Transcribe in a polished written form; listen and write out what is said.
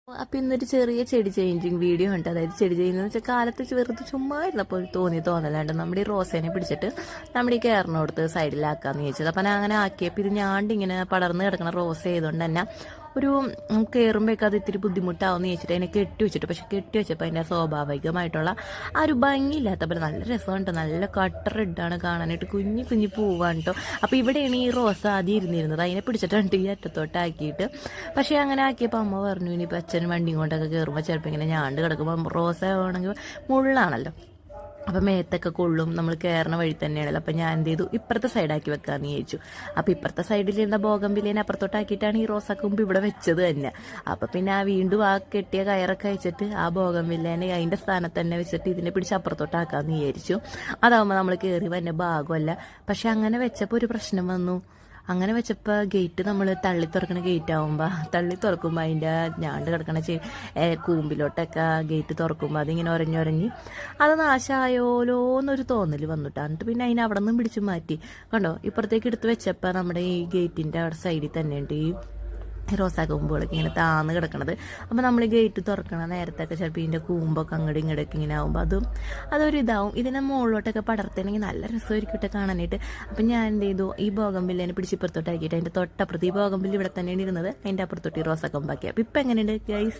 അപ്പം ഇന്നൊരു ചെറിയ ചെടി ചേഞ്ചിങ് വീഡിയോ ഉണ്ട്. അതായത് ചെടി ചെയ്യുന്നതെന്ന് വെച്ചാൽ കാലത്ത് വെറുതെ ചുമ്മാ ഇരുന്നപ്പോൾ തോന്നലാണ്ട് നമ്മുടെ ഈ റോസേനെ പിടിച്ചിട്ട് നമ്മുടെ ഈ കയറിനോടുത്ത് സൈഡിലാക്കാന്ന് ചോദിച്ചത്. അപ്പം ഞാൻ അങ്ങനെ ആക്കിയപ്പോൾ ഇത് ഞാണ്ടിങ്ങനെ പടർന്ന് കിടക്കുന്ന റോസ ആയതുകൊണ്ട് തന്നെ ഒരു കയറുമ്പോഴേക്ക് അത് ഇത്തിരി ബുദ്ധിമുട്ടാവുമെന്ന് ചോദിച്ചിട്ട് അതിനെ കെട്ടി വെച്ചിട്ട്, പക്ഷെ കെട്ടി വെച്ചപ്പോൾ അതിൻ്റെ സ്വാഭാവികമായിട്ടുള്ള ആ ഒരു ഭംഗിയില്ലാത്തപ്പോൾ നല്ല രസമാണ് കേട്ടോ. നല്ല കട്ടർ റെഡാണ് കാണാനായിട്ട്, കുഞ്ഞു കുഞ്ഞു പൂവാണ് കേട്ടോ. അപ്പോൾ ഇവിടെയാണ് ഈ റോസ ആദ്യം ഇരുന്നിരുന്നത്. അതിനെ പിടിച്ചിട്ടുണ്ട് ഈ അറ്റത്തോട്ടാക്കിയിട്ട്. പക്ഷേ അങ്ങനെ ആക്കിയപ്പോൾ അമ്മ പറഞ്ഞു ഇനിയിപ്പോൾ അച്ഛൻ വണ്ടിയും കൊണ്ടൊക്കെ കയറുമ്പോൾ ചിലപ്പോൾ ഇങ്ങനെ ഞാണ്ട് കിടക്കുമ്പോൾ റോസ ആണെങ്കിൽ മുള്ളാണല്ലോ, അപ്പം മേത്തൊക്കെ കൊള്ളും, നമ്മൾ കയറുന്ന വഴി തന്നെയാണല്ലോ. അപ്പം ഞാൻ എന്ത് ചെയ്തു, ഇപ്പുറത്തെ സൈഡാക്കി വെക്കാമെന്ന് ചോദിച്ചു. അപ്പം ഇപ്പുറത്തെ സൈഡിലിരുന്ന ബോഗൻവില്ലേനെ അപ്പുറത്തോട്ടാക്കിയിട്ടാണ് ഈ റോസാക്കുമ്പ് ഇവിടെ വെച്ചത് തന്നെ. അപ്പം പിന്നെ വീണ്ടും ആ കെട്ടിയ കയറൊക്കെ അയച്ചിട്ട് ആ ബോഗൻവില്ലേനെ അതിൻ്റെ സ്ഥാനത്ത് തന്നെ വെച്ചിട്ട് ഇതിനെ പിടിച്ച് അപ്പുറത്തോട്ടാക്കാമെന്ന് വിചാരിച്ചു. അതാവുമ്പോൾ നമ്മൾ കയറി വന്ന ഭാഗമല്ല. പക്ഷെ അങ്ങനെ വെച്ചപ്പോൾ ഒരു പ്രശ്നം വന്നു. അങ്ങനെ വെച്ചപ്പോൾ ഗേറ്റ് നമ്മൾ തള്ളി തുറക്കണ ഗേറ്റ് ആകുമ്പോൾ അതിൻ്റെ ഞാണ്ട് കിടക്കണ കൂമ്പിലോട്ടൊക്കെ ഗേറ്റ് തുറക്കുമ്പോൾ അതിങ്ങനെ ഉരഞ്ഞുരഞ്ഞ് അത് നാശമായോലോ എന്നൊരു തോന്നൽ വന്നിട്ട്. എന്നിട്ട് പിന്നെ അതിനെ അവിടെ നിന്നും പിടിച്ച് മാറ്റി. കണ്ടോ, ഇപ്പുറത്തേക്ക് എടുത്ത് വെച്ചപ്പോൾ നമ്മുടെ ഈ ഗേറ്റിൻ്റെ അവിടെ സൈഡിൽ തന്നെയുണ്ട് ഈ റോസാക്കൂമ്പുകളൊക്കെ ഇങ്ങനെ താന്ന് കിടക്കണത്. അപ്പോൾ നമ്മൾ ഗേറ്റ് തുറക്കണ നേരത്തൊക്കെ ചിലപ്പോൾ ഇതിൻ്റെ കൂമ്പൊക്കെ അങ്ങോട്ടും ഇങ്ങോട്ടൊക്കെ ഇങ്ങനെ ആകുമ്പോൾ അതൊരു ഇതാവും. ഇതിനെ മുകളിലോട്ടൊക്കെ പടർത്തണമെങ്കിൽ നല്ല രസമായിരിക്കും ഇട്ട് കാണാനായിട്ട്. അപ്പം ഞാൻ എന്ത് ചെയ്തു, ഈ ബോഗൻവില്ലേനെ പിടിച്ച് ഇപ്പുറത്തോട്ടാക്കിയിട്ട് അതിൻ്റെ തൊട്ടപ്പുറത്ത് ഈ ബോഗൻവില്ല് ഇവിടെ തന്നെയാണ് ഇരുന്നത്, അതിൻ്റെ അപ്പുറത്തോട്ട് ഈ റോസാക്കൊമ്പാക്കി. അപ്പം ഇപ്പം എങ്ങനെയുണ്ട് ഗൈസ്?